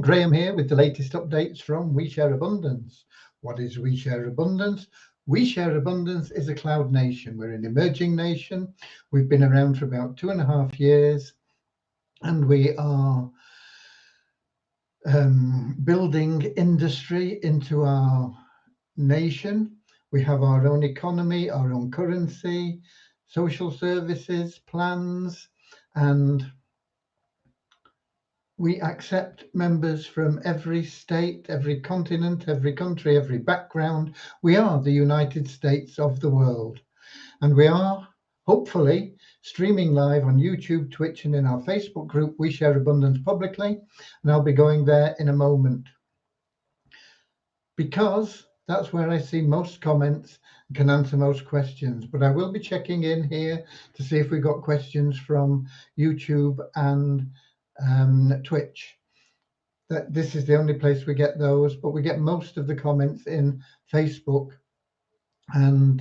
Graham here with the latest updates from We Share Abundance. What is We Share Abundance? We Share Abundance is a cloud nation. We're an emerging nation. We've been around for about 2.5 years, and we are building industry into our nation. We have our own economy, our own currency, social services, plans, and we accept members from every state, every continent, every country, every background. We are the United States of the world. And we are hopefully streaming live on YouTube, Twitch, and in our Facebook group, We Share Abundance Publicly. And I'll be going there in a moment, because that's where I see most comments and can answer most questions. But I will be checking in here to see if we got questions from YouTube and Twitch. That this is the only place we get those, but we get most of the comments in Facebook, and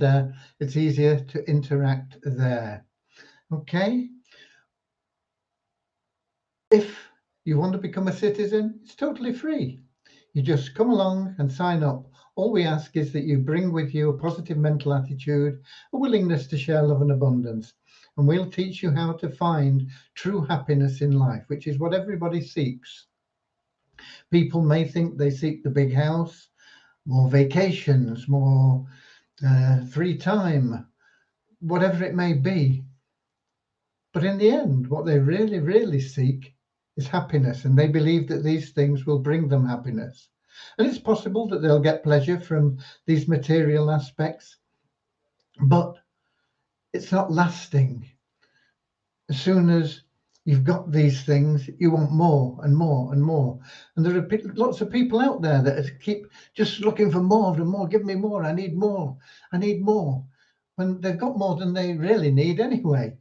it's easier to interact there. Okay. If you want to become a citizen, it's totally free. You just come along and sign up. All we ask is that you bring with you a positive mental attitude, a willingness to share love and abundance, and we'll teach you how to find true happiness in life, which is what everybody seeks. People may think they seek the big house, more vacations, more free time, whatever it may be. But in the end, what they really, really seek is happiness, and they believe that these things will bring them happiness. And it's possible that they'll get pleasure from these material aspects, but it's not lasting. As soon as you've got these things, you want more and more and more. And there are lots of people out there that keep just looking for more and more. Give me more. I need more. I need more. When they've got more than they really need anyway.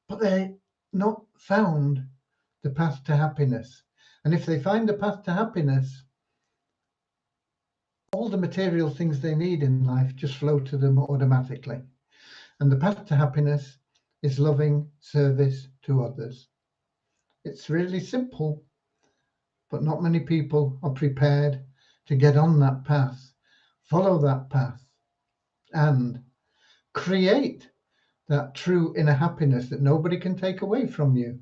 But they're not found the path to happiness. And if they find the path to happiness, all the material things they need in life just flow to them automatically. And the path to happiness is loving service to others. It's really simple, but not many people are prepared to get on that path, follow that path, and create that true inner happiness that nobody can take away from you,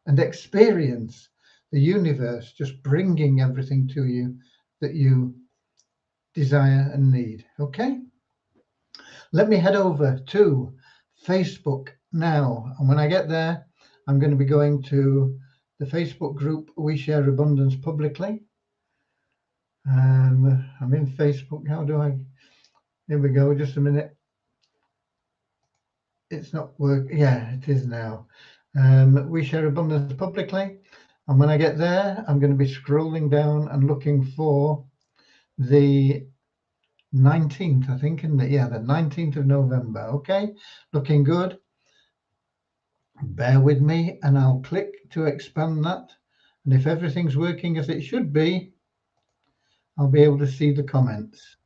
and experience the universe just bringing everything to you that you desire and need. Okay? Let me head over to Facebook now. And when I get there, I'm going to be going to the Facebook group We Share Abundance Publicly. I'm in Facebook. How do I? Here we go. Just a minute. It's not working. Yeah, it is now. We Share Abundance Publicly. And when I get there, I'm going to be scrolling down and looking for the 19th, I think, isn't it? Yeah, the 19th of November. Okay, looking good. Bear with me and I'll click to expand that. And if everything's working as it should be, I'll be able to see the comments.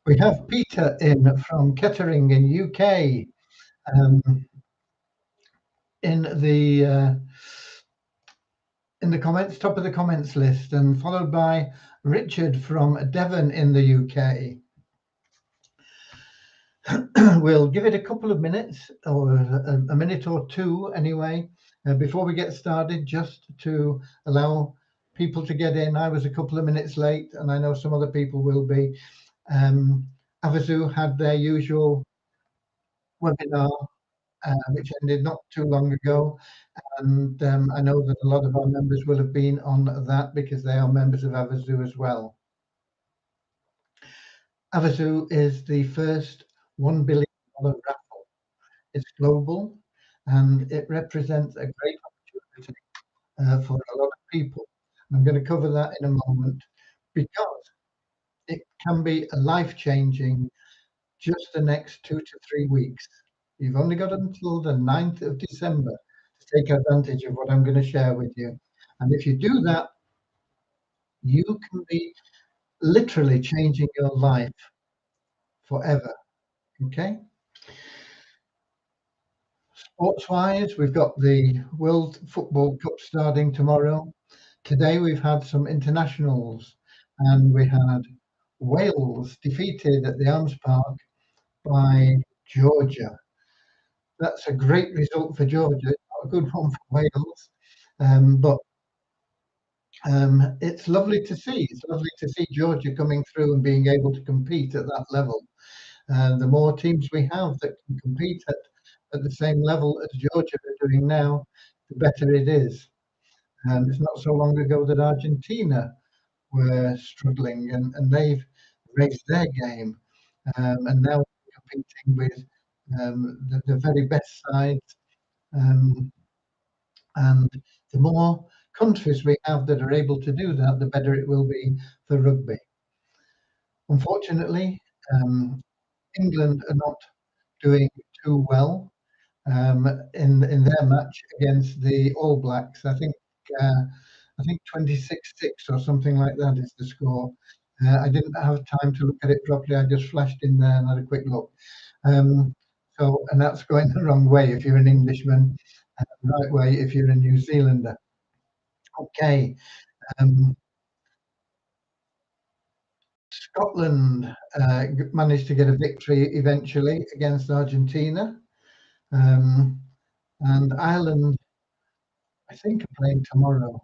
We have Peter in from Kettering in UK, in the comments, top of the comments list, and followed by Richard from Devon in the UK. We'll give it a couple of minutes, or a minute or two anyway, before we get started, just to allow people to get in. I was a couple of minutes late, and I know some other people will be. Avazu had their usual webinar, which ended not too long ago, and I know that a lot of our members will have been on that because they are members of Avazu as well. Avazu is the first $1 billion raffle. It's global, and it represents a great opportunity for a lot of people. I'm going to cover that in a moment, because it can be life-changing just the next 2 to 3 weeks. You've only got until the 9th of December to take advantage of what I'm going to share with you. And if you do that, you can be literally changing your life forever. Okay? Sports-wise, we've got the World Football Cup starting tomorrow. Today we've had some internationals, and we had Wales defeated at the Arms Park by Georgia. That's a great result for Georgia. It's not a good one for Wales, but it's lovely to see. It's lovely to see Georgia coming through and being able to compete at that level. The more teams we have that can compete at the same level as Georgia are doing now, the better it is. It's not so long ago that Argentina were struggling, and they've raised their game, and now competing with the very best sides. Um, and the more countries we have that are able to do that, the better it will be for rugby. Unfortunately, um, England are not doing too well in their match against the All Blacks. Uh, I think 26-6 or something like that is the score. I didn't have time to look at it properly. I just flashed in there and had a quick look. Um, and that's going the wrong way if you're an Englishman, and the right way if you're a New Zealander. Okay. Um, Scotland managed to get a victory eventually against Argentina. Um, and Ireland, I think, are playing tomorrow.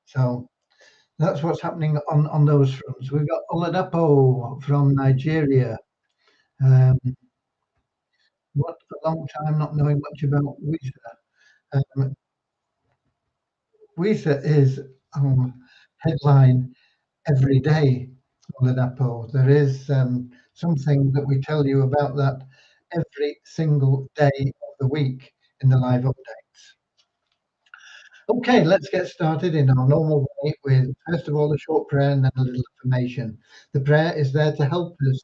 So that's what's happening on those fronts. We've got Oladapo from Nigeria. Um, what a long time not knowing much about Wisa. Um, Wisa is headline every day. Oladapo. There is something that we tell you about that every single day of the week in the live updates. Okay, let's get started in our normal way with, first of all, a short prayer and then a little information. The prayer is there to help us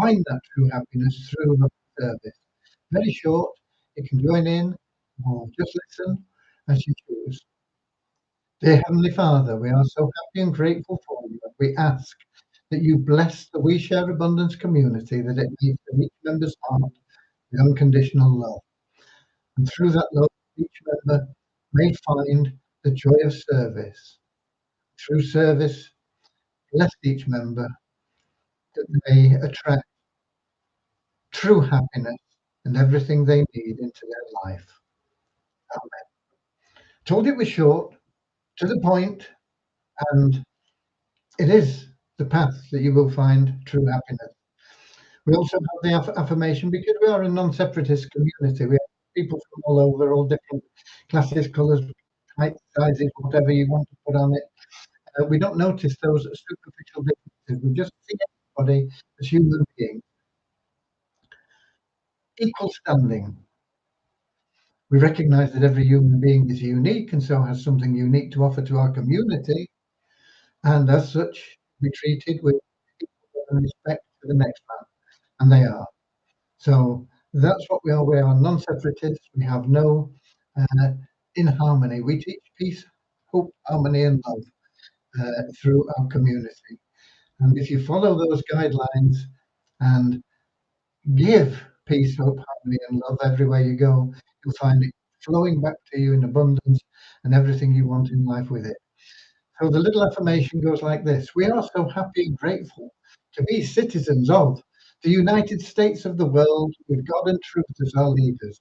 find that true happiness through love service. Very short, you can join in or just listen as you choose. Dear Heavenly Father, we are so happy and grateful for you. We ask that you bless the We Share Abundance community, that it may fill each member's heart with unconditional love. And through that love, each member may find the joy of service. Through service, bless each member that they attract true happiness and everything they need into their life. Amen. Told it was short, to the point, and it is the path that you will find true happiness. We also have the affirmation because we are a non-separatist community. We have people from all over, all different classes, colours, heights, sizes, whatever you want to put on it. We don't notice those superficial differences. We just see everybody as human beings, equal standing. We recognise that every human being is unique and so has something unique to offer to our community, and as such, be treated with equal respect to the next man, and they are. So that's what we are. We are non-separatists. We have no inharmony. We teach peace, hope, harmony, and love through our community. And if you follow those guidelines and give peace, hope, harmony, and love everywhere you go, you'll find it flowing back to you in abundance and everything you want in life with it. So the little affirmation goes like this: we are so happy and grateful to be citizens of the United States of the world with God and truth as our leaders.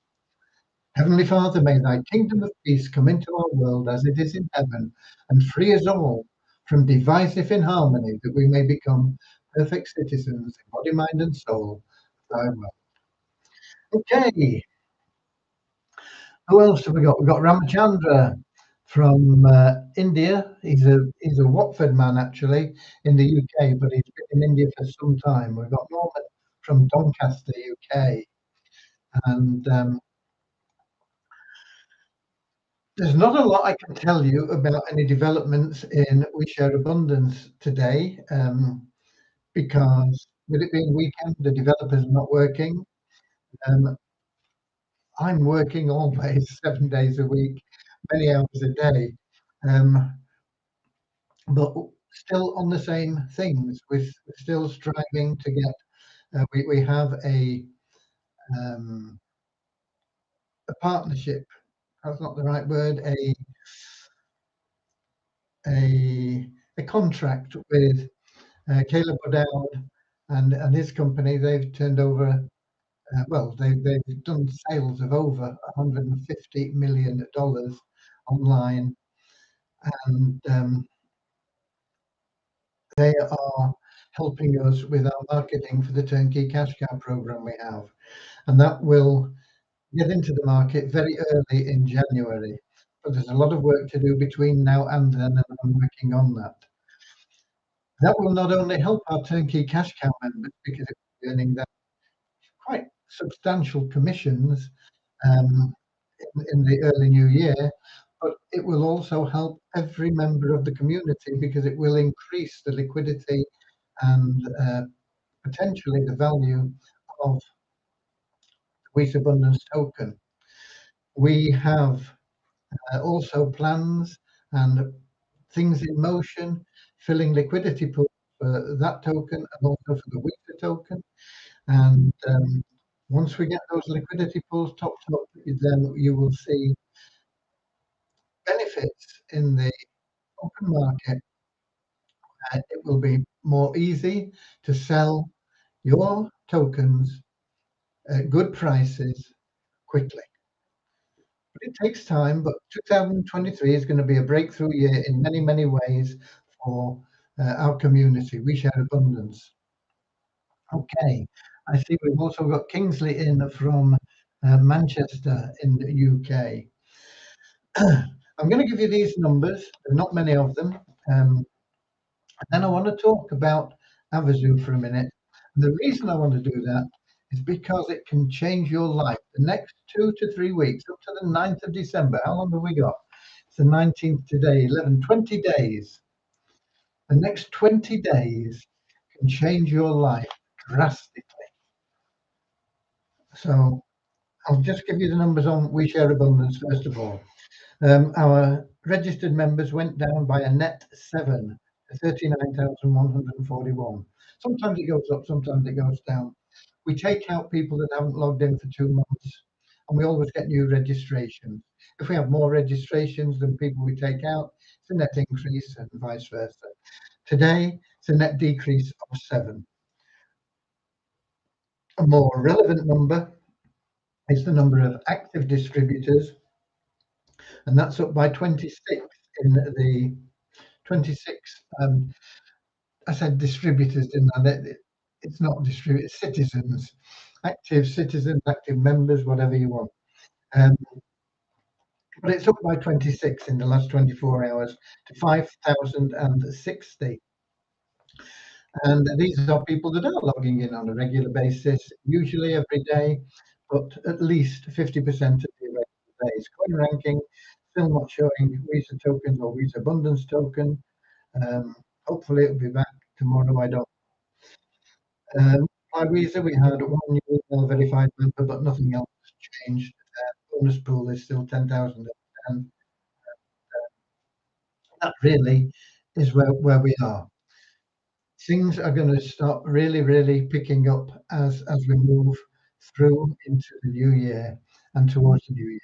Heavenly Father, may thy kingdom of peace come into our world as it is in heaven and free us all from divisive inharmony, that we may become perfect citizens in body, mind, and soul of thy will. Okay, who else have we got? We've got Ramachandra from India. He's a Watford man actually in the UK, but he's been in India for some time. We've got Norman from Doncaster, UK, and there's not a lot I can tell you about any developments in We Share Abundance today, because with it being weekend, the developers are not working. Um, I'm working always 7 days a week, many hours a day. Um, but still on the same things. We're still striving to get. We have um, a partnership. That's not the right word. A contract with Caleb O'Dowd and his company. They've turned over. Well, they've done sales of over $150 million online, and they are helping us with our marketing for the Turnkey Cash Cow program we have, and that will get into the market very early in January. But there's a lot of work to do between now and then, and I'm working on that. That will not only help our Turnkey Cash Cow members because it's earning them quite substantial commissions um, in the early new year, but it will also help every member of the community because it will increase the liquidity and potentially the value of the Wheat Abundance token. We have also plans and things in motion, filling liquidity pools for that token and also for the Wheat token. And once we get those liquidity pools topped up, then you will see benefits in the open market. It will be more easy to sell your tokens at good prices quickly. But it takes time, but 2023 is going to be a breakthrough year in many, many ways for our community. We share abundance. Okay, I see we've also got Kingsley in from Manchester in the UK. I'm going to give you these numbers, there are not many of them. Then I want to talk about Avazu for a minute. The reason I want to do that is because it can change your life. The next 2 to 3 weeks, up to the 9th of December, how long have we got? It's the 19th today, 11, 20 days. The next 20 days can change your life drastically. So I'll just give you the numbers on We Share Abundance first of all. Our registered members went down by a net 7 to 39,141. Sometimes it goes up, sometimes it goes down. We take out people that haven't logged in for 2 months, and we always get new registrations. If we have more registrations than people we take out, it's a net increase and vice versa. Today, it's a net decrease of 7. A more relevant number is the number of active distributors, and that's up by 26 in the 26. I said distributors, didn't I? It's not distributors, citizens, active citizens, active members, whatever you want. But it's up by 26 in the last 24 hours to 5,060. And these are people that are logging in on a regular basis, usually every day, but at least 50% of the irregular days. Coin ranking still not showing Visa tokens or Visa Abundance token. Hopefully it'll be back tomorrow. I don't. My Visa, we had one new email verified member, but nothing else has changed. Bonus pool is still 10,000, and that really is where we are. Things are going to start really, really picking up as we move through into the new year and towards the new year.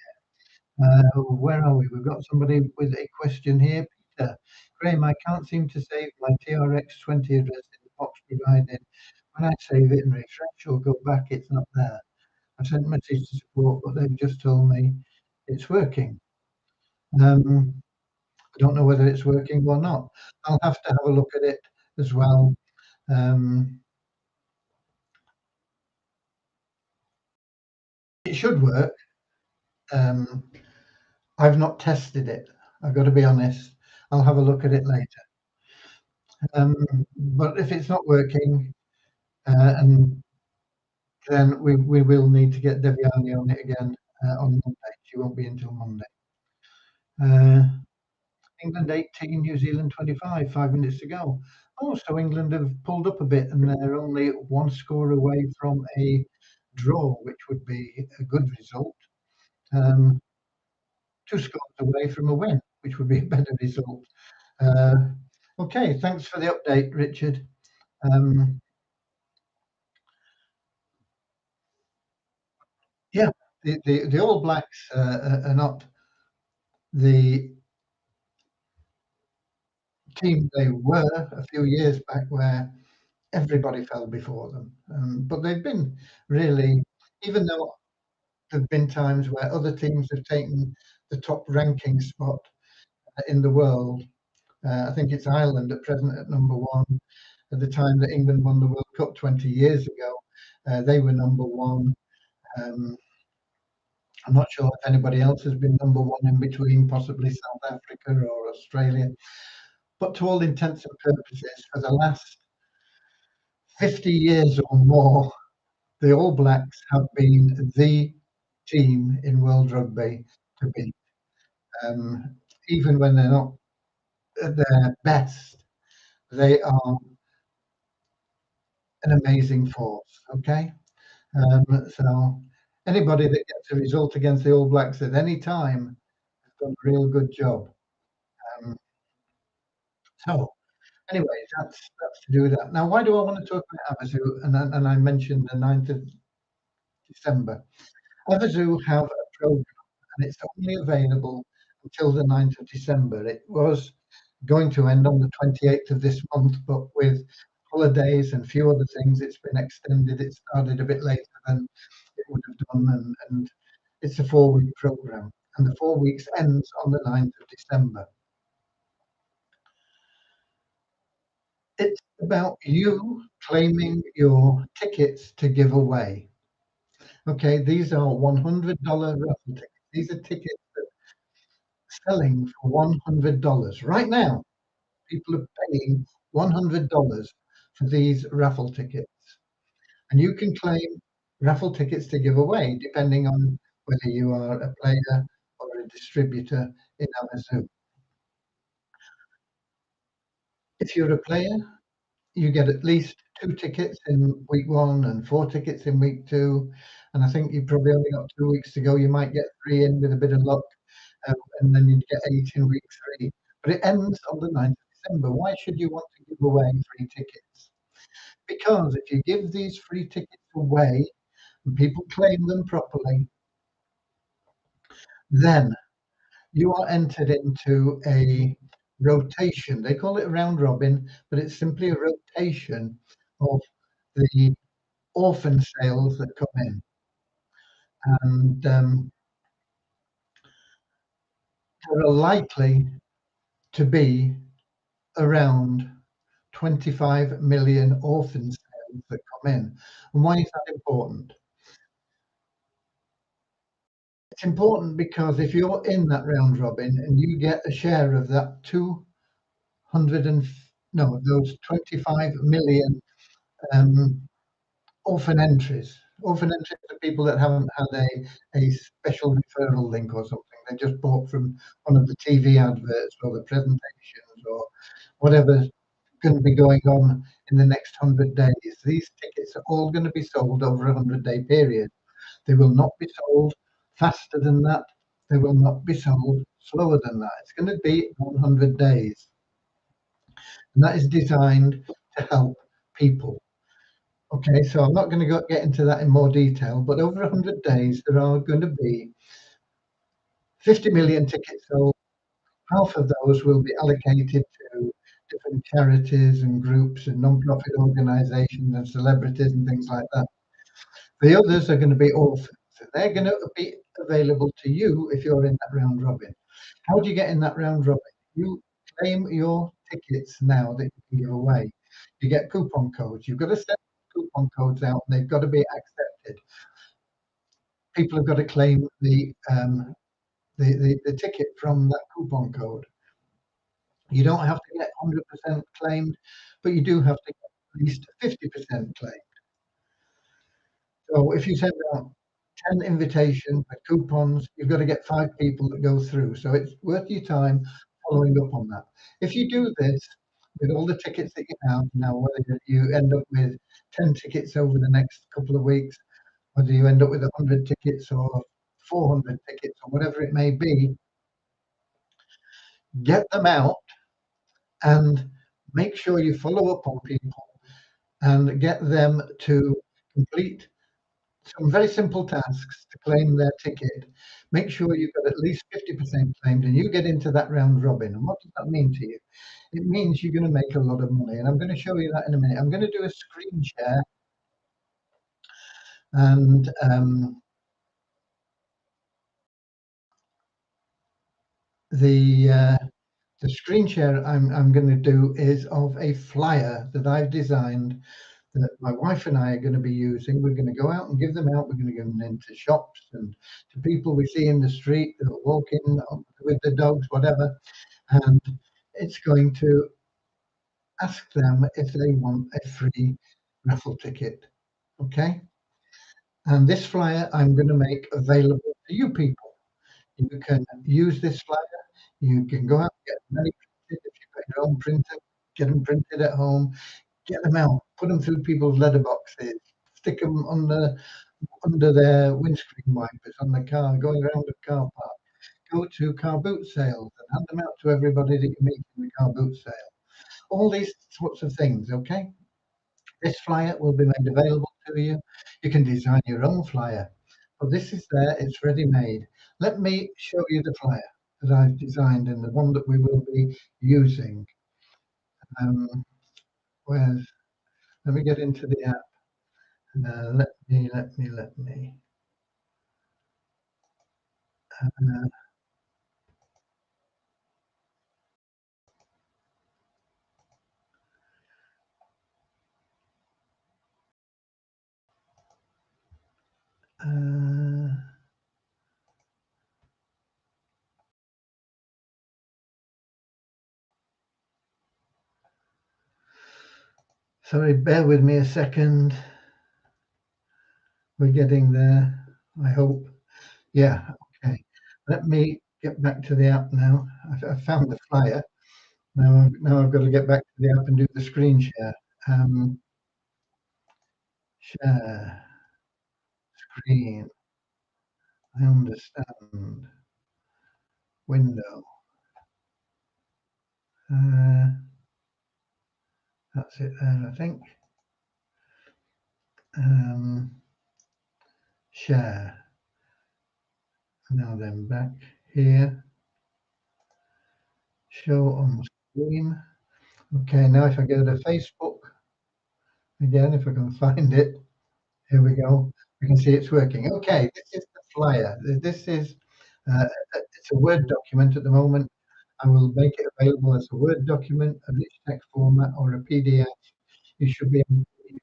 Where are we? We've got somebody with a question here. Peter, Graham, I can't seem to save my TRX20 address in the box provided. When I save it and refresh or go back, it's not there. I sent a message to support, but they've just told me it's working. I don't know whether it's working or not. I'll have to have a look at it as well. It should work. I've not tested it. I've got to be honest. I'll have a look at it later. But if it's not working, and then we will need to get Deviani on it again on Monday. She won't be until Monday. England 18, New Zealand 25, 5 minutes to go. Oh, so England have pulled up a bit and they're only 1 score away from a draw, which would be a good result. 2 scores away from a win, which would be a better result. Okay, thanks for the update, Richard. Yeah, the All Blacks are not the team they were a few years back, where everybody fell before them. But they've been really, even though there've been times where other teams have taken the top ranking spot in the world. I think it's Ireland at present at number one. At the time that England won the World Cup 20 years ago, they were number one. Um, I'm not sure if anybody else has been number one in between, possibly South Africa or Australia. But to all intents and purposes, for the last 50 years or more, the All Blacks have been the team in world rugby to beat. Um, Even when they're not at their best, they are an amazing force. Okay, so anybody that gets a result against the All Blacks at any time has done a real good job. Um, so, anyways, that's to do with that. Now, why do I want to talk about Amazoo? And I mentioned the 9th of December. Amazoo have a program, and it's only available until the 9th of December. It was going to end on the 28th of this month, but with holidays and a few other things, it's been extended. It started a bit later than it would have done, and it's a 4-week program, and the 4 weeks ends on the 9th of December. It's about you claiming your tickets to give away. Okay, these are $100 raffle tickets. These are tickets that are selling for $100. Right now, people are paying $100 for these raffle tickets. And you can claim raffle tickets to give away depending on whether you are a player or a distributor in Amazon. If you're a player, you get at least 2 tickets in week one and 4 tickets in week two. And I think you probably only got 2 weeks to go. You might get three in with a bit of luck, and then you'd get 8 in week three. But it ends on the 9th of December. Why should you want to give away free tickets? Because if you give these free tickets away and people claim them properly, then you are entered into a rotation. They call it a round robin, but it's simply a rotation of the orphan sales that come in. And there are likely to be around 25 million orphan sales that come in. And why is that important? It's important because if you're in that round robin and you get a share of that 200 and no, those 25 million um, orphan entries. Orphan entries are people that haven't had a special referral link or something. They just bought from one of the TV adverts or the presentations or whatever's going to be going on in the next 100 days. These tickets are all going to be sold over a 100-day period. They will not be sold faster than that. They will not be sold slower than that. It's going to be 100 days. And that is designed to help people. Okay, so I'm not going to get into that in more detail, but over 100 days, there are going to be 50 million tickets sold. Half of those will be allocated to different charities and groups and non-profit organizations and celebrities and things like that. The others are going to be orphans. They're going to be available to you if you're in that round robin. How do you get in that round robin? You claim your tickets now that you can give away. You get coupon codes. You've got to send coupon codes out, and they've got to be accepted. People have got to claim the ticket from that coupon code. You don't have to get 100% claimed, but you do have to get at least 50% claimed. So if you send out 10 invitations with coupons, you've got to get 5 people that go through. So it's worth your time following up on that. If you do this with all the tickets that you have now, whether you end up with 10 tickets over the next couple of weeks, whether you end up with 100 tickets or 400 tickets or whatever it may be, get them out and make sure you follow up on people and get them to complete some very simple tasks to claim their ticket. Make sure you've got at least 50% claimed and you get into that round robin. And what does that mean to you? It means you're going to make a lot of money. And I'm going to show you that in a minute. I'm going to do a screen share and the the screen share I'm going to do is of a flyer that I've designed that my wife and I are going to be using. We're going to go out and give them out. We're going to give them into shops and to people we see in the street that are walking with the dogs, whatever. And it's going to ask them if they want a free raffle ticket. Okay. And this flyer I'm going to make available to you people. You can use this flyer. You can go out and get many printed. If you've got your own printer, get them printed at home. Get them out. Put them through people's letterboxes. Stick them under their windscreen wipers on the car, going around the car park. Go to car boot sales and hand them out to everybody that you meet in the car boot sale. All these sorts of things. Okay. This flyer will be made available to you. You can design your own flyer. But this is there, it's ready made. Let me show you the flyer that I've designed and the one that we will be using. Um, where's, let me get into the app. Let me. Uh, uh, sorry, bear with me a second. We're getting there, I hope. Yeah, okay. Let me get back to the app now. I found the flyer. Now I've got to get back to the app and do the screen share. Share screen. I understand. Window. Uh, that's it there, I think. Share. Now then, back here. Show on screen. Okay, now if I go to Facebook again, if I can find it, here we go. You can see it's working. Okay, this is the flyer. This is it's a Word document at the moment. I will make it available as a Word document, a rich text format, or a PDF. You should be able to use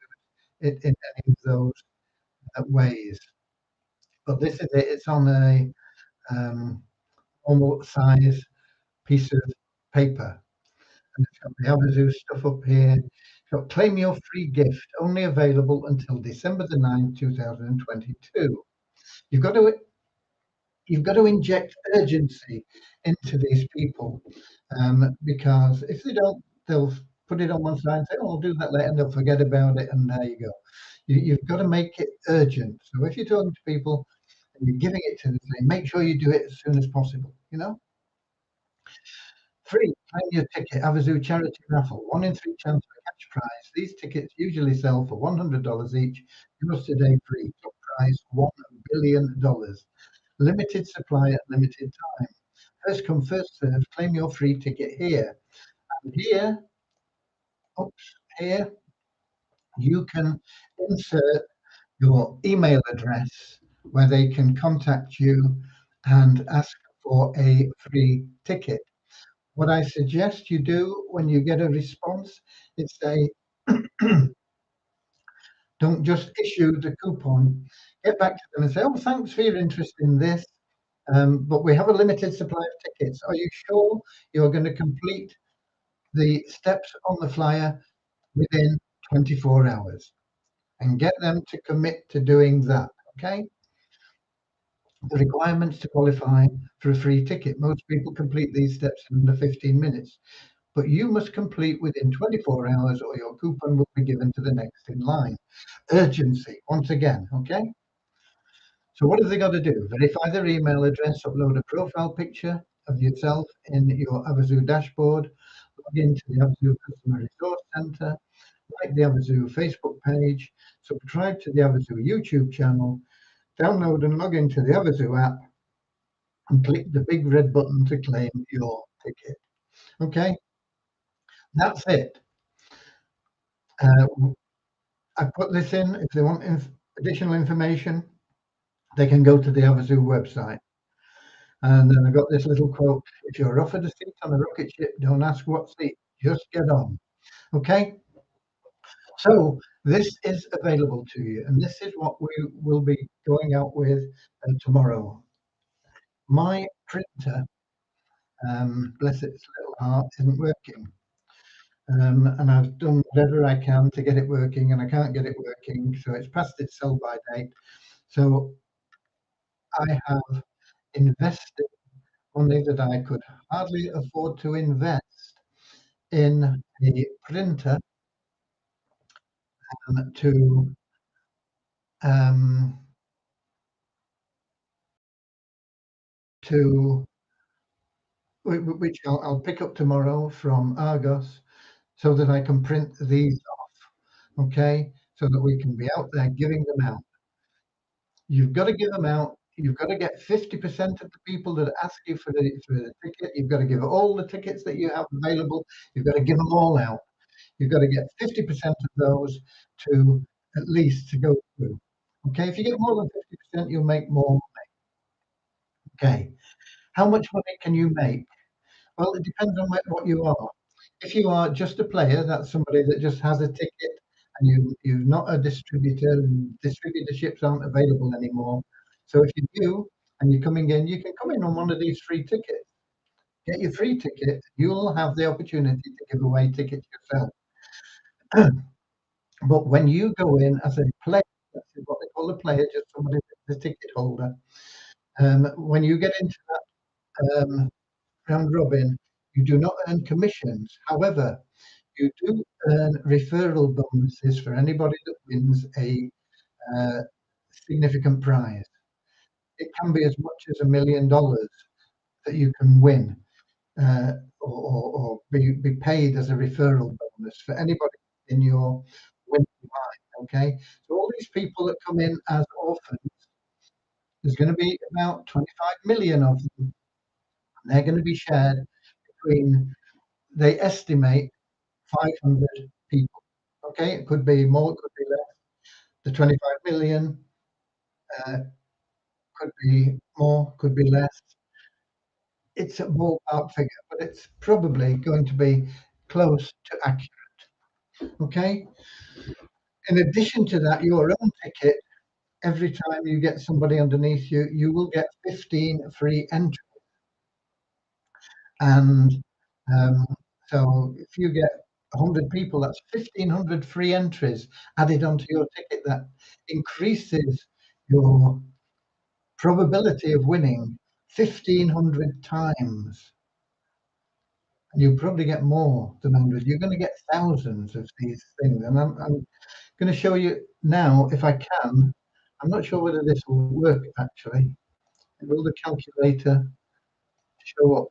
it in any of those ways. But this is it. It's on a normal size piece of paper. And it's got the Abazoo stuff up here. It's got claim your free gift, only available until December the 9th, 2022. You've got to you've got to inject urgency into these people because if they don't, they'll put it on one side and say, "Oh, I'll do that later," and they'll forget about it, and there you go. You've got to make it urgent. So if you're talking to people and you're giving it to them, make sure you do it as soon as possible. You know, free. Claim your ticket. Abazoo charity raffle. 1 in 3 chance for cash prize. These tickets usually sell for $100 each. Yours today free. Top prize $1 billion. Limited supply at limited time. First come, first serve. Claim your free ticket here. And here, oops, here you can insert your email address where they can contact you and ask for a free ticket. What I suggest you do when you get a response is say, don't just issue the coupon. Get back to them and say, "Oh, thanks for your interest in this. But we have a limited supply of tickets. Are you sure you're going to complete the steps on the flyer within 24 hours?" And get them to commit to doing that. Okay. The requirements to qualify for a free ticket. Most people complete these steps in under 15 minutes, but you must complete within 24 hours or your coupon will be given to the next in line. Urgency, once again. Okay. So what have they got to do? Verify their email address, upload a profile picture of yourself in your Abazoo dashboard, log into the Abazoo Customer Resource Center, like the Avazoo Facebook page, subscribe to the Avazoo YouTube channel, download and log into the Avazoo app, and click the big red button to claim your ticket. Okay, that's it. Uh, I put this in. If they want additional information, they can go to the Avazoo website. And then I got this little quote: if you're offered a seat on a rocket ship, don't ask what seat, just get on. Okay, so this is available to you, and this is what we will be going out with tomorrow. My printer, bless its little heart, isn't working. And I've done whatever I can to get it working, and I can't get it working, so it's past its sell-by date. So I have invested money that I could hardly afford to invest in a printer to um, to which I'll pick up tomorrow from Argos, so that I can print these off. Okay, so that we can be out there giving them out. You've got to give them out. You've got to get 50% of the people that ask you for the ticket. You've got to give all the tickets that you have available. You've got to give them all out. You've got to get 50% of those to at least to go through. Okay, if you get more than 50%, you'll make more. Okay, how much money can you make? Well, it depends on what you are. If you are just a player, that's somebody that just has a ticket, and you're not a distributor, and distributorships aren't available anymore. So if you do, and you're coming in, you can come in on one of these free tickets. Get your free ticket. You'll have the opportunity to give away tickets yourself. But when you go in as a player, that's what they call a player, just somebody that's a ticket holder. When you get into that round robin, you do not earn commissions. However, you do earn referral bonuses for anybody that wins a uh, significant prize. It can be as much as $1 million that you can win, or be paid as a referral bonus for anybody in your winning line. Okay, so all these people that come in as orphans, there's going to be about 25 million of them. And they're going to be shared between, they estimate, 500 people. Okay, it could be more, it could be less. The 25 million uh, could be more, could be less. It's a ballpark figure, but it's probably going to be close to accurate. Okay. In addition to that, your own ticket, every time you get somebody underneath you, you will get 15 free entries. And um, so if you get 100 people, that's 1,500 free entries added onto your ticket. That increases your probability of winning 1,500 times. And you'll probably get more than 100. You're going to get thousands of these things. And I'm going to show you now, if I can. I'm not sure whether this will work actually. Will the calculator show up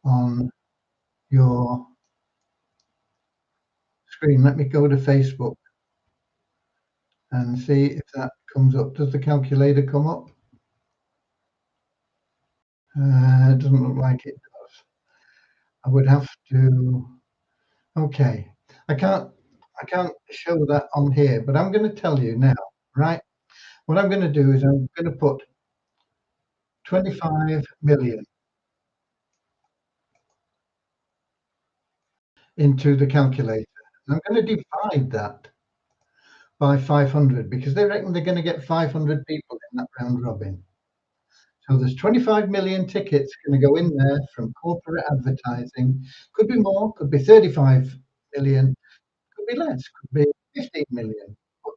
on your screen? Let me go to Facebook and see if that comes up. Does the calculator come up? It doesn't look like it does. I would have to. Okay, I can't. I can't show that on here, but I'm going to tell you now, right? What I'm going to do is I'm going to put 25 million into the calculator. I'm going to divide that by 500 because they reckon they're going to get 500 people in that round robin. So there's 25 million tickets going to go in there from corporate advertising. Could be more, could be 35 million, could be less, could be 15 million. But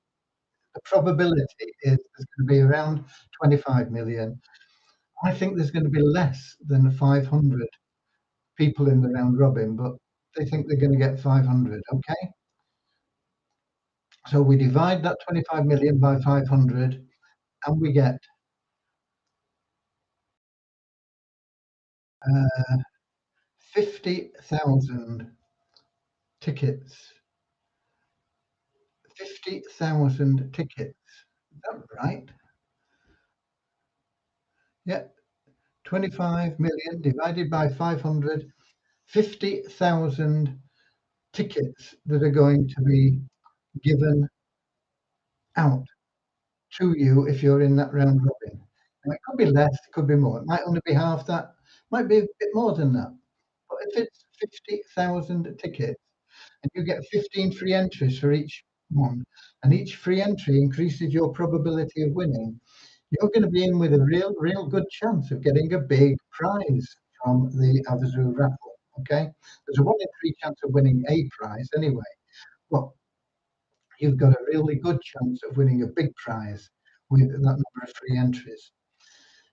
the probability is there's going to be around 25 million. I think there's going to be less than 500 people in the round robin, but they think they're going to get 500. Okay. So we divide that 25 million by 500 and we get 50,000 tickets 50,000 tickets. Is that right? Yeah, 25 million divided by 500, 50,000 tickets that are going to be given out to you if you're in that round robin. Now, it could be less, it could be more. It might only be half that, might be a bit more than that. But if it's 50,000 tickets and you get 15 free entries for each one, and each free entry increases your probability of winning, you're going to be in with a real good chance of getting a big prize from the Avazoo raffle. Okay, there's a 1 in 3 chance of winning a prize anyway. Well, you've got a really good chance of winning a big prize with that number of free entries.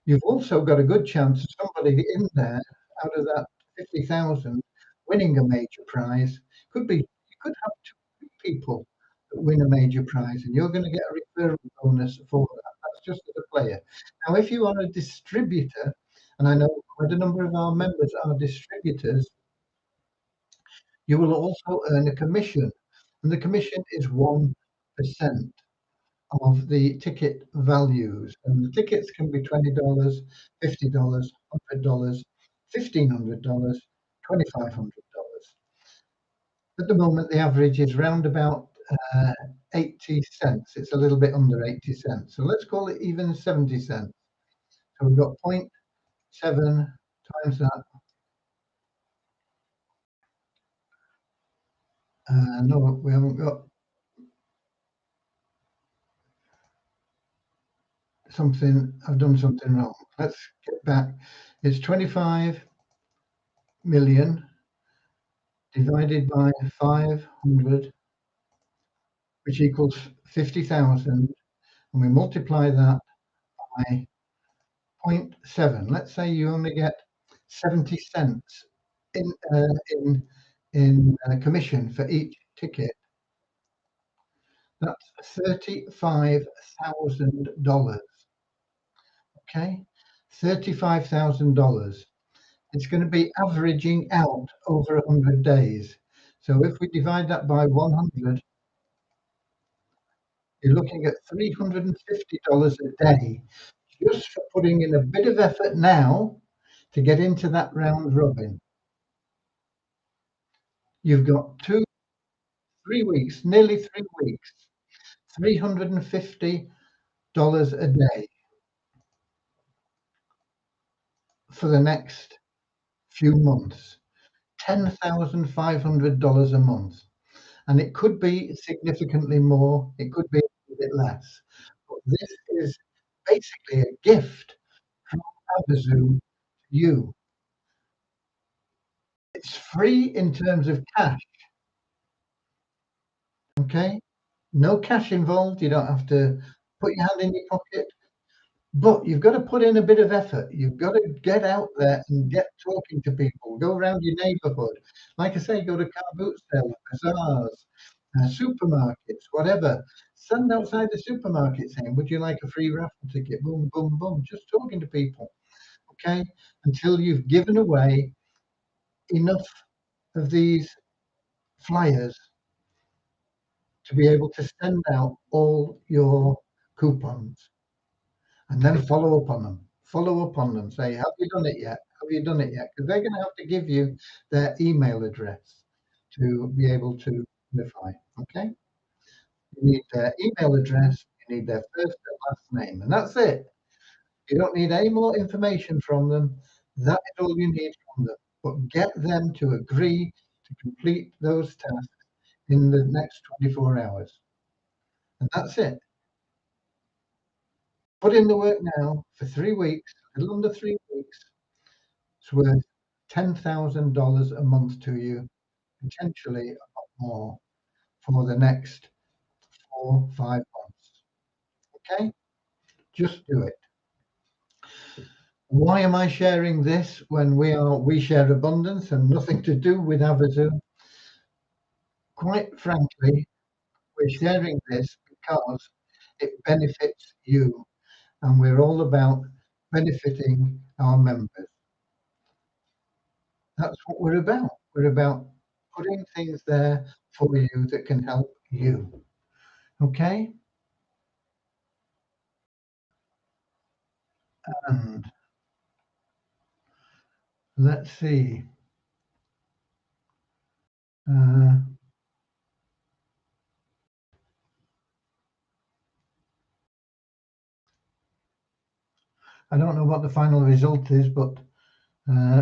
You've also got a good chance of somebody in there out of that 50,000 winning a major prize. Could be you could have 2 people that win a major prize, and you're going to get a referral bonus for that. That's just as a player. Now, if you are a distributor, and I know quite a number of our members are distributors, you will also earn a commission, and the commission is 1% of the ticket values. And the tickets can be $20, $50, $100, $1,500, $2,500. At the moment, the average is round about 80 cents. It's a little bit under 80 cents. So let's call it even 70 cents. So we've got zero point 0.7 times that. No, we haven't got something. I've done something wrong. Let's get back. It's 25 million divided by 500, which equals 50,000, and we multiply that by 0.7. Let's say you only get 70 cents in commission for each ticket. That's $35,000. Okay, $35,000. It's going to be averaging out over 100 days. So if we divide that by 100, you're looking at $350 a day just for putting in a bit of effort now to get into that round robin. You've got 3 weeks, nearly 3 weeks, $350 a day for the next few months, $10,500 a month. And it could be significantly more, it could be a bit less. But this is basically a gift from Abazoo to you. It's free in terms of cash, okay? No cash involved. You don't have to put your hand in your pocket, but you've got to put in a bit of effort. You've got to get out there and get talking to people. Go around your neighborhood. Like I say, go to car boot sales, bazaars, supermarkets, whatever. Stand outside the supermarket saying, "Would you like a free raffle ticket?" Boom, boom, boom. Just talking to people, okay? Until you've given away enough of these flyers to be able to send out all your coupons, and then follow up on them. Follow up on them. Say, have you done it yet? Have you done it yet? Because they're going to have to give you their email address to be able to verify. Okay? You need their email address, you need their first and last name, and that's it. You don't need any more information from them. That is all you need from them. But get them to agree to complete those tasks in the next 24 hours. And that's it. Put in the work now for 3 weeks, a little under 3 weeks. It's worth $10,000 a month to you, potentially a lot more for the next 4, 5 months. Okay? Just do it. Why am I sharing this when we share abundance and nothing to do with Avazoo? Quite frankly, we're sharing this because it benefits you, and we're all about benefiting our members. That's what we're about. We're about putting things there for you that can help you. Okay, and let's see. Uh, I don't know what the final result is, but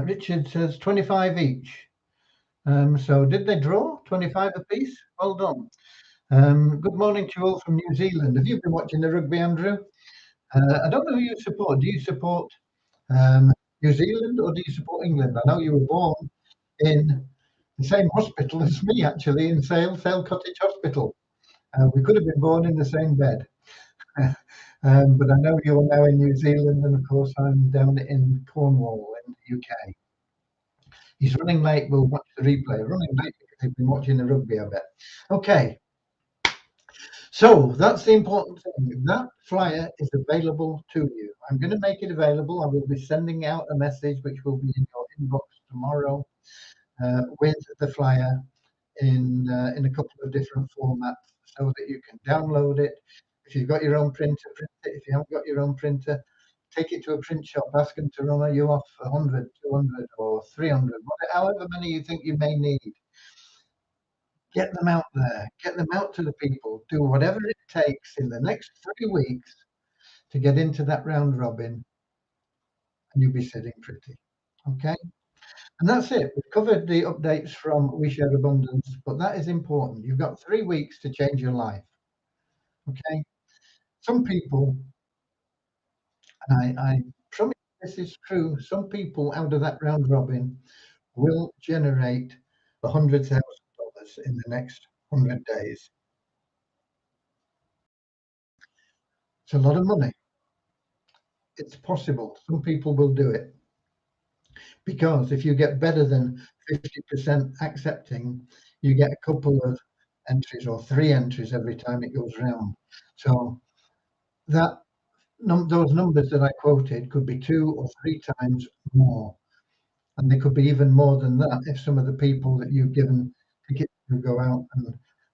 Richard says 25 each. So did they draw 25 apiece? Well done. Good morning to you all from New Zealand. Have you been watching the rugby, Andrew? I don't know who you support. Do you support um, New Zealand or do you support England? I know you were born in the same hospital as me, actually, in Sale Cottage Hospital. We could have been born in the same bed. But I know you're now in New Zealand, and of course, I'm down in Cornwall in the UK. He's running late. We'll watch the replay. Running late because he's been watching the rugby, I bet. Okay, so that's the important thing. That flyer is available to you. I'm going to make it available. I will be sending out a message which will be in your inbox tomorrow with the flyer in a couple of different formats so that you can download it. If you've got your own printer, print it. If you haven't got your own printer, take it to a print shop, ask them to run you off 100, 200 or 300, however many you think you may need. Get them out there, get them out to the people, do whatever it takes in the next 3 weeks to get into that round robin, and you'll be sitting pretty. Okay? And that's it. We've covered the updates from We Share Abundance, but that is important. You've got 3 weeks to change your life. Okay? Some people, and I promise this is true, some people out of that round robin will generate $100,000 in the next 100 days. It's a lot of money. It's possible. Some people will do it because if you get better than 50% accepting, you get a couple of entries or 3 entries every time it goes round. So that those numbers that I quoted could be 2 or 3 times more, and they could be even more than that if some of the people that you've given tickets to go out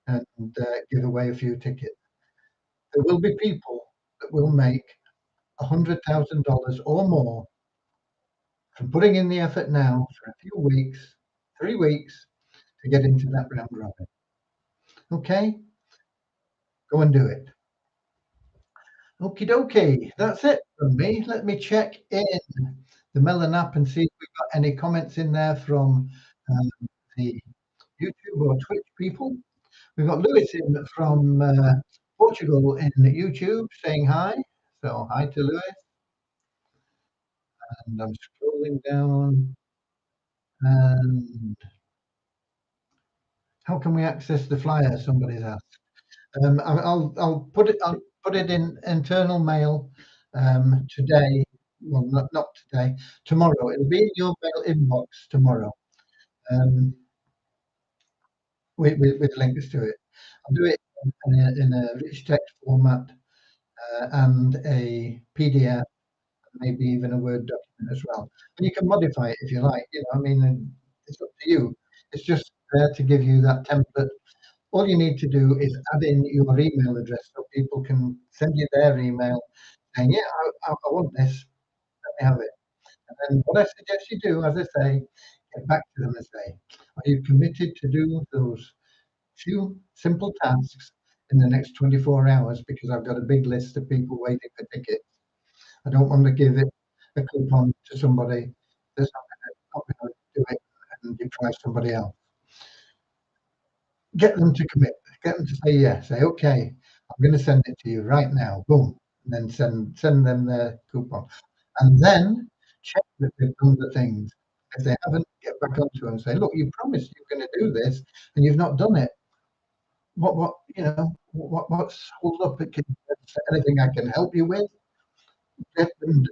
and give away a few tickets. There will be people that will make $100,000 or more from putting in the effort now for a few weeks, 3 weeks, to get into that round robin. Okay, go and do it. Okie dokie, that's it from me. Let me check in the Melon app and see if we've got any comments in there from um, the YouTube or Twitch people. We've got Lewis in from Portugal in YouTube saying hi. So hi to Lewis. And I'm scrolling down. And how can we access the flyer? Somebody's asked. I'll put it in internal mail today. Well, not today. Tomorrow. It'll be in your mail inbox tomorrow. With links to it. I'll do it in a rich text format and a PDF, maybe even a Word document as well. And you can modify it if you like. I mean, it's up to you. It's just there to give you that template. All you need to do is add in your email address so people can send you their email saying, yeah, I want this, let me have it. And then what I suggest you do, as I say, get back to them and say, are you committed to do those few simple tasks in the next 24 hours? Because I've got a big list of people waiting for tickets. I don't want to give it a coupon to somebody that's not going to do it and deprive somebody else. Get them to commit, get them to say yes, say, okay, I'm going to send it to you right now, boom, and then send them their coupon. And then check that they've done the things. If they haven't, get back onto them and say, look, you promised you're going to do this and you've not done it. What's hold up? Anything I can help you with? Get them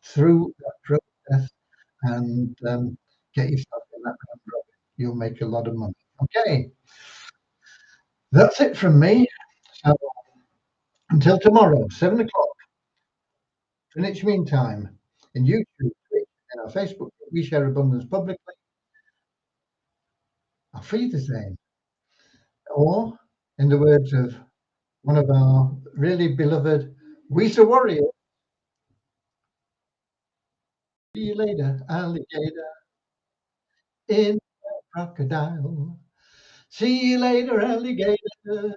through that process and get yourself in that round robin. You'll make a lot of money. Okay, that's it from me. So until tomorrow, 7 o'clock, Greenwich Mean Time, in YouTube, Twitch, and our Facebook, We Share Abundance publicly. Are free the same. Or, in the words of one of our really beloved Weezer warriors. See you later, alligator in crocodile. See you later, alligator.